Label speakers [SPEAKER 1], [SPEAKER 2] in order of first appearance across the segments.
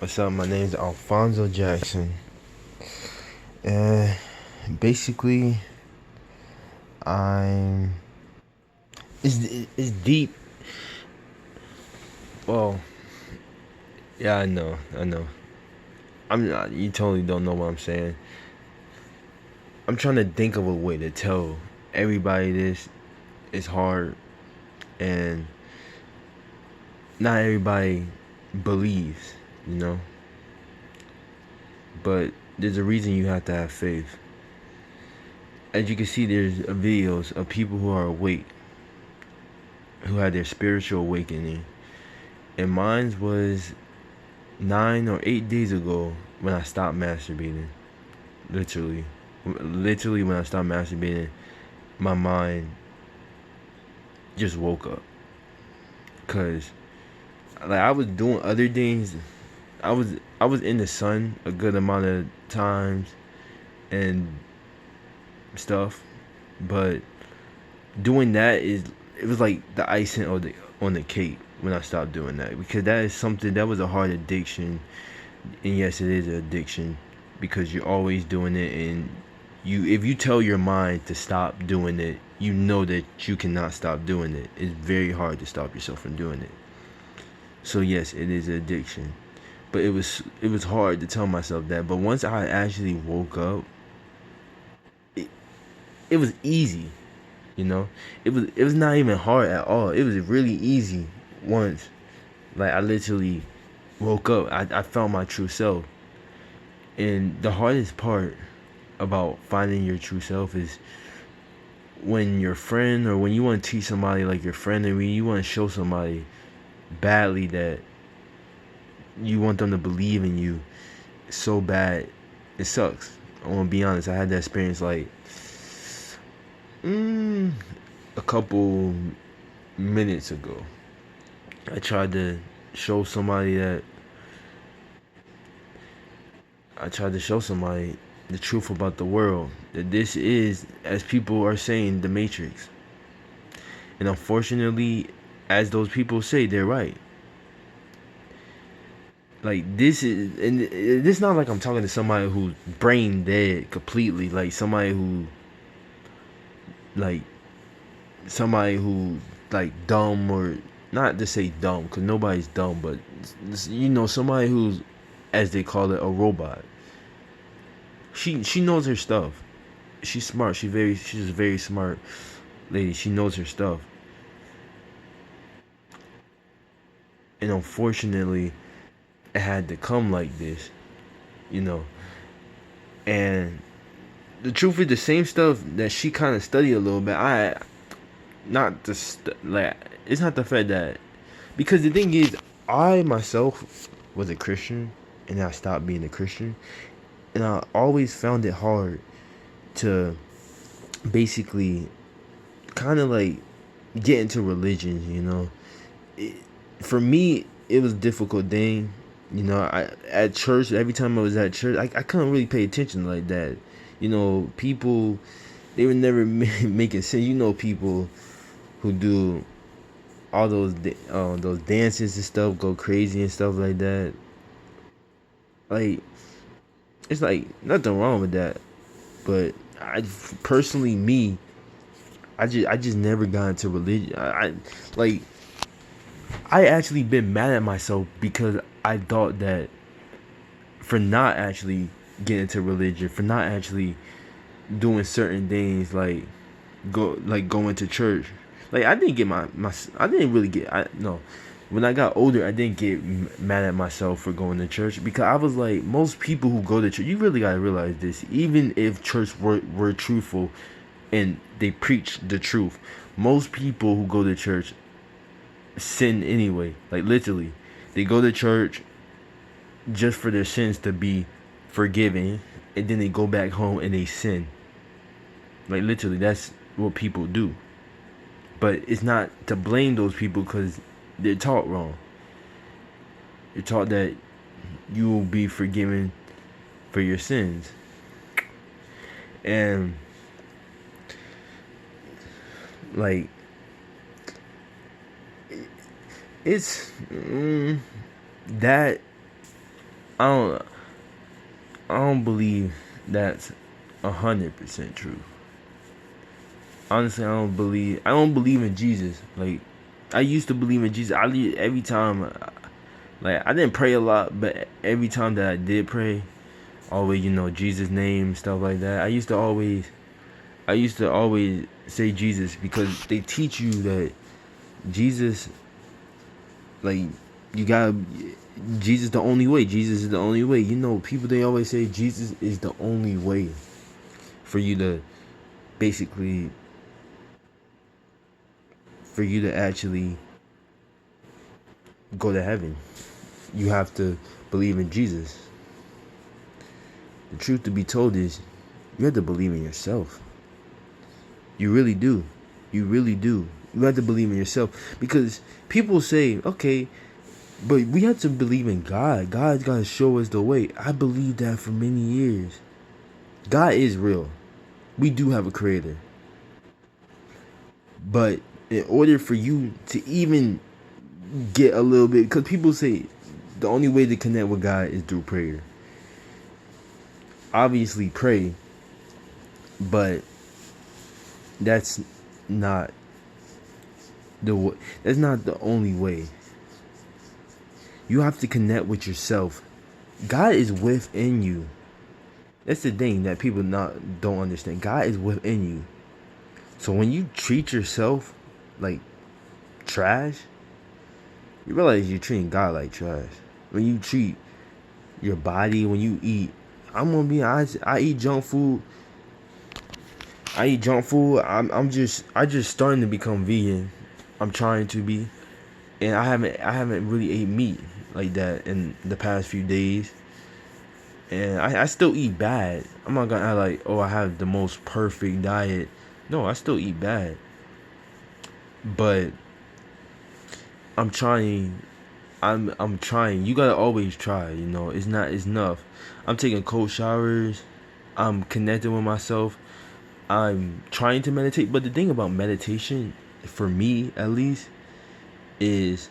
[SPEAKER 1] What's up? My name's Alfonso Jackson. Uh, Basically, I'm. It's deep. Well, yeah, I know. I'm not. You totally don't know what I'm saying. I'm trying to think of a way to tell everybody this. It's hard, and not everybody believes. You know, but there's a reason you have to have faith. As you can see, there's videos of people who are awake, who had their spiritual awakening, and mine was 9 or 8 days ago when I stopped masturbating. Literally, literally when I stopped masturbating, my mind just woke up. Cause like I was doing other things. I was in the sun a good amount of times and stuff, but doing that is it was like the icing on the cake when I stopped doing that, because that is something that was a hard addiction. And yes, it is an addiction because you're always doing it, and you if you tell your mind to stop doing it, you know that you cannot stop doing it. It's very hard to stop yourself from doing it. So yes, it is an addiction. But it was hard to tell myself that. But once I actually woke up, it, it was easy, you know? It was not even hard at all. It was really easy once. Like I literally woke up. I found my true self. And the hardest part about finding your true self is when your friend, or when you want to teach somebody, like your friend, and when you want to show somebody badly that you want them to believe in you so bad, it sucks. I want to be honest. I had that experience like mm, a couple minutes ago. I tried to show somebody that I tried to show somebody the truth about the world, that this is, as people are saying, the Matrix. And unfortunately, as those people say, they're right. Like this is, and it's not like I'm talking to somebody who's brain dead completely. Like like somebody who, like dumb, or not to say dumb, because nobody's dumb, but somebody who's, as they call it, a robot. She knows her stuff. She's smart. She's a very smart lady. She knows her stuff. And unfortunately, it had to come like this, you know. And the truth is, the same stuff that she kind of studied a little bit. I not the like it's not the fact that, because the thing is, I myself was a Christian and I stopped being a Christian, and I always found it hard to basically kind of like get into religion, it, for me it was a difficult thing. At church, every time I was at church, I couldn't really pay attention like that. People, they were never making sense. People who do all those dances and stuff, go crazy and stuff like that. Like, it's like nothing wrong with that, but I personally, me, I just never got into religion. Like, I actually been mad at myself because I thought that, for not actually getting into religion, for not actually doing certain things, like going to church. Like, I didn't get my I didn't really get I no when I got older, I didn't get mad at myself for going to church, because I was like, most people who go to church, you really gotta realize this. Even if church were truthful and they preach the truth, most people who go to church sin anyway. Like, literally, they go to church just for their sins to be forgiven, and then they go back home and they sin. Like, literally, that's what people do. But it's not to blame those people, because they're taught wrong. You're taught that you will be forgiven for your sins. And, like, it's that I don't I don't believe that's 100% true. Honestly, I don't believe in Jesus. Like, I used to believe in Jesus. Every time, like, I didn't pray a lot, but every time that I did pray, always, Jesus' name, stuff like that. I used to always say Jesus, because they teach you that Jesus, like, you gotta, Jesus the only way. Jesus is the only way. People, they always say Jesus is the only way for you to basically, for you to actually go to heaven. You have to believe in Jesus. The truth to be told is, you have to believe in yourself. You really do. You really do. You have to believe in yourself. Because people say, okay, but we have to believe in God. God's got to show us the way. I believe that for many years. God is real. We do have a creator. But in order for you to even get a little bit, because people say the only way to connect with God is through prayer. Obviously pray, but that's not the only way. You have to connect with yourself. God is within you. That's the thing that people don't understand. God is within you. So when you treat yourself like trash, you realize you're treating God like trash. When you treat your body, when you eat, I'm gonna be honest, I eat junk food. I just starting to become vegan. I'm trying to be, and I haven't really ate meat like that in the past few days. And I still eat bad. I'm not gonna act like, oh, I have the most perfect diet. No, I still eat bad. But I'm trying. I'm trying. You gotta always try. It's not enough. I'm taking cold showers. I'm connecting with myself. I'm trying to meditate. But the thing about meditation, for me at least, is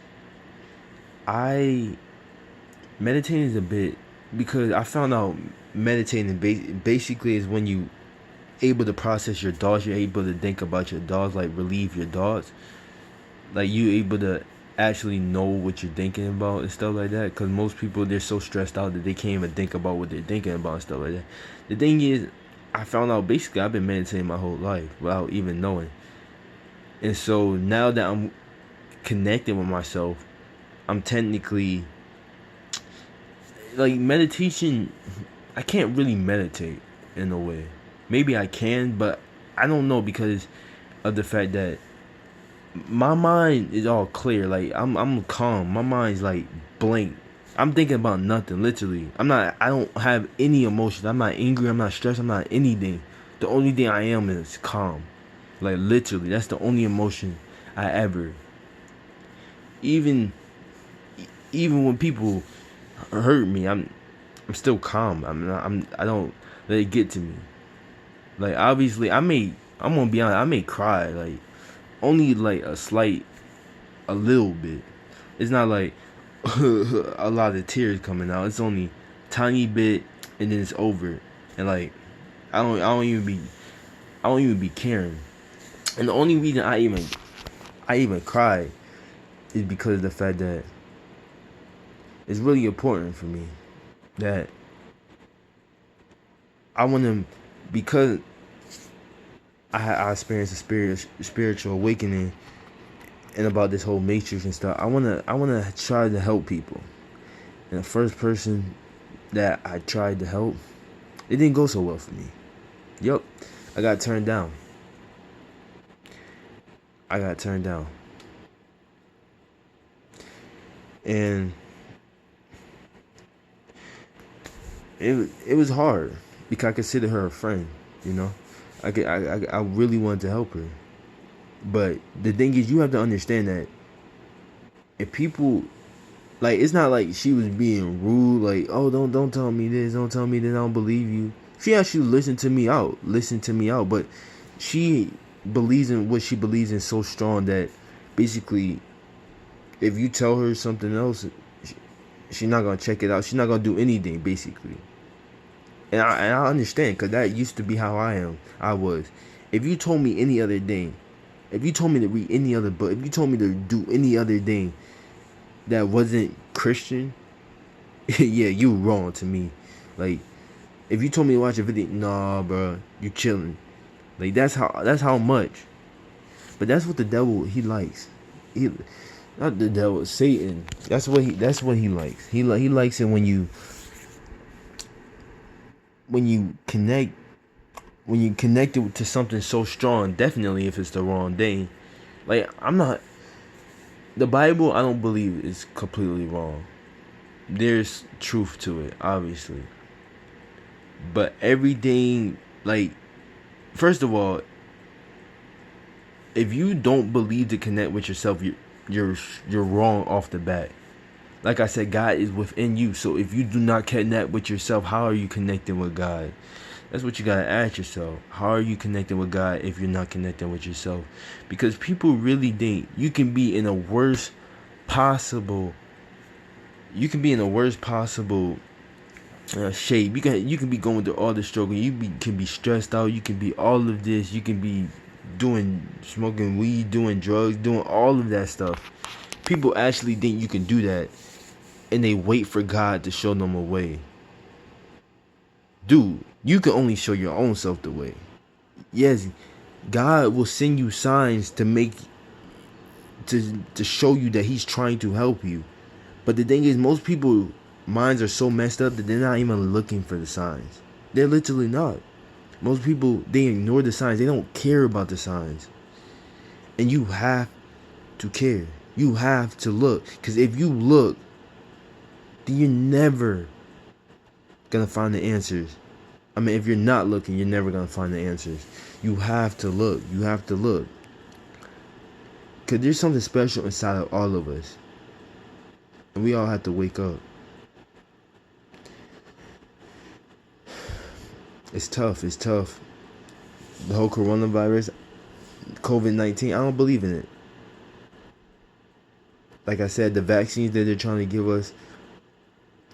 [SPEAKER 1] meditating is a bit, because I found out meditating basically is when you able to process your thoughts. You're able to think about your thoughts, like relieve your thoughts. Like, you able to actually know what you're thinking about and stuff like that. Because most people, they're so stressed out that they can't even think about what they're thinking about and stuff like that. The thing is, I found out basically I've been meditating my whole life without even knowing. And so now that I'm connecting with myself, I'm technically, like, meditation, I can't really meditate in a way. Maybe I can, but I don't know, because of the fact that my mind is all clear. Like, I'm calm. My mind's like blank. I'm thinking about nothing, literally. I don't have any emotions. I'm not angry, I'm not stressed, I'm not anything. The only thing I am is calm. Like, literally, that's the only emotion I ever. Even when people hurt me, I'm still calm. I don't let it get to me. Like, obviously, I'm gonna be honest, I may cry, like, only like a little bit. It's not like a lot of tears coming out. It's only tiny bit, and then it's over. And like, I don't even be caring. And the only reason I even cry is because of the fact that it's really important for me that I want to, because I experienced a spiritual awakening, and about this whole matrix and stuff. I wanna try to help people. And the first person that I tried to help, it didn't go so well for me. Yup, I got turned down. And it was hard, because I consider her a friend. I really wanted to help her. But the thing is, you have to understand that if people, like, it's not like she was being rude, like, oh, don't tell me this, don't tell me that, I don't believe you. She actually listened to me out, but she believes in what she believes in so strong that basically, if you tell her something else, She's not gonna check it out. She's not gonna do anything basically. And I understand because that used to be how I was. If you told me any other thing, if you told me to read any other book, if you told me to do any other thing that wasn't Christian, yeah, you wrong to me. Like, if you told me to watch a video, nah, bro, you chilling. Like that's how much. But that's what the devil he likes. He not the devil, Satan. That's what he likes. He likes it when you connect when you connect it to something so strong. Definitely if it's the wrong thing. Like I'm not the Bible. I don't believe is completely wrong. There's truth to it, obviously. But everything, like, first of all, if you don't believe to connect with yourself, you're wrong off the bat. Like I said, God is within you. So if you do not connect with yourself, how are you connecting with God? That's what you gotta ask yourself. How are you connecting with God if you're not connecting with yourself? Because people really think you can be in a worst possible. You can be in the worst possible shape. You can be going through all the struggle. Can be stressed out. You can be all of this. You can be smoking weed, doing drugs, doing all of that stuff. People actually think you can do that, and they wait for God to show them a way. Dude, you can only show your own self the way. Yes, God will send you signs to show you that He's trying to help you. But the thing is, most people minds are so messed up that they're not even looking for the signs. They're literally not. Most people, they ignore the signs. They don't care about the signs. And you have to care. You have to look. Because if you look, then you're never gonna find the answers. I mean, if you're not looking, you're never gonna find the answers. You have to look. You have to look. Because there's something special inside of all of us. And we all have to wake up. It's tough. It's tough. The whole coronavirus, COVID-19, I don't believe in it. Like I said, the vaccines that they're trying to give us,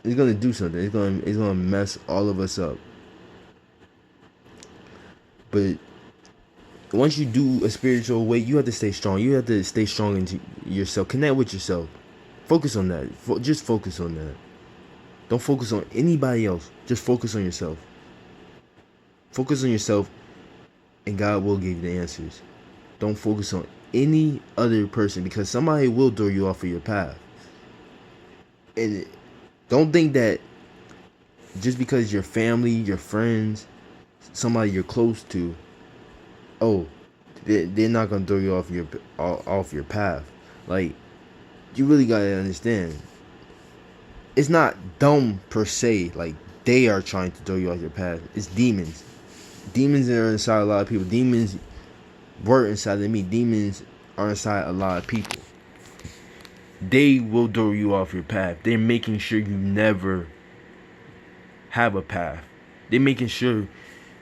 [SPEAKER 1] it's gonna do something. It's gonna mess all of us up. But once you do a spiritual way, you have to stay strong. You have to stay strong into yourself. Connect with yourself. Focus on that. Just focus on that. Don't focus on anybody else. Just focus on yourself. Focus on yourself, and God will give you the answers. Don't focus on any other person, because somebody will throw you off of your path. And don't think that just because your family, your friends, somebody you're close to, oh, they're not gonna throw you off your path. Like, you really gotta understand, it's not dumb per se. Like, they are trying to throw you off your path. It's demons. Demons are inside a lot of people. Demons were inside of me. Demons are inside a lot of people. They will throw you off your path. They're making sure you never have a path. They're making sure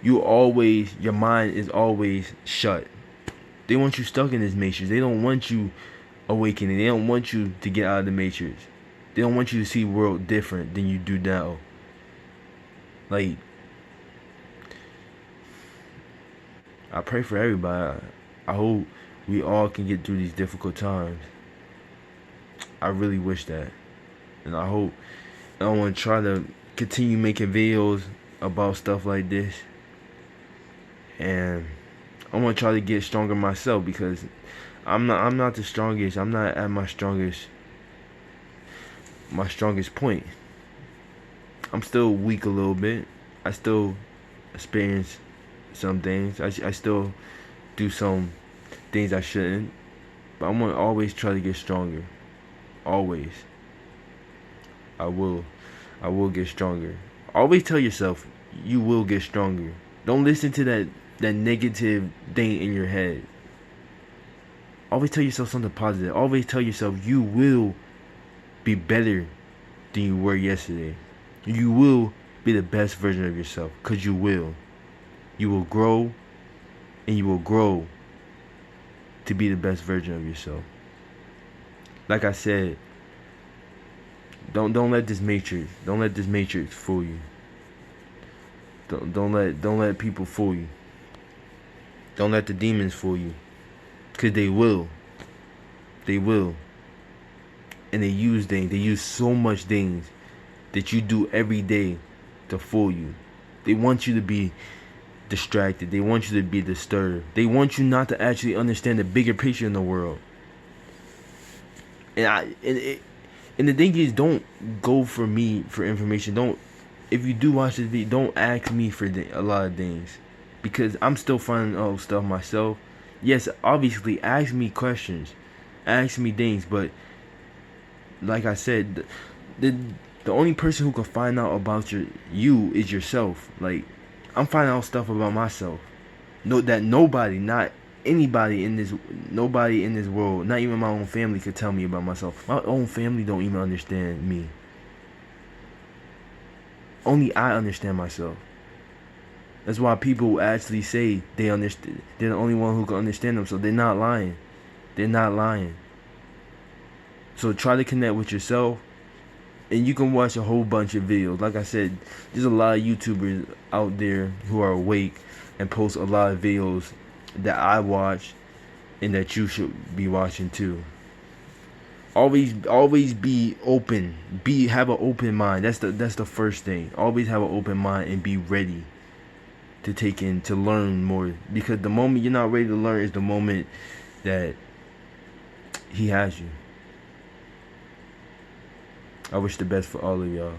[SPEAKER 1] your mind is always shut. They want you stuck in this matrix. They don't want you awakening. They don't want you to get out of the matrix. They don't want you to see the world different than you do now. Like, I pray for everybody. I hope we all can get through these difficult times. I really wish that. And I hope I want to try to continue making videos about stuff like this. And I want to try to get stronger myself, because I'm not the strongest. I'm not at my strongest point. I'm still weak a little bit. I still experience some things. I still do some things I shouldn't. But I'm gonna always try to get stronger. Always. I will get stronger. Always tell yourself you will get stronger. Don't listen to that negative thing in your head. Always tell yourself something positive. Always tell yourself you will be better than you were yesterday. You will be the best version of yourself, because you will. You will grow, and you will grow to be the best version of yourself. Like I said, Don't let this matrix. Don't let this matrix fool you. Don't let people fool you. Don't let the demons fool you. Cause they will. They will. And they use things. They use so much things that you do every day to fool you. They want you to be distracted. They want you to be disturbed. They want you not to actually understand the bigger picture in the world. And the thing is, don't go for me for information. Don't, if you do watch this video, don't ask me for a lot of things, because I'm still finding out stuff myself. Yes, obviously, ask me questions, ask me things, but like I said, the only person who can find out about you is yourself. Like, I'm finding out stuff about myself. That nobody, not anybody in this, nobody in this world, not even my own family, could tell me about myself. My own family don't even understand me. Only I understand myself. That's why people actually say they understand. They're the only one who can understand them. So they're not lying. They're not lying. So try to connect with yourself, and you can watch a whole bunch of videos. Like I said, there's a lot of YouTubers out there who are awake and post a lot of videos that I watch and that you should be watching too. Always be open. Have an open mind. That's the first thing. Always have an open mind and be ready to learn more. Because the moment you're not ready to learn is the moment that he has you. I wish the best for all of y'all.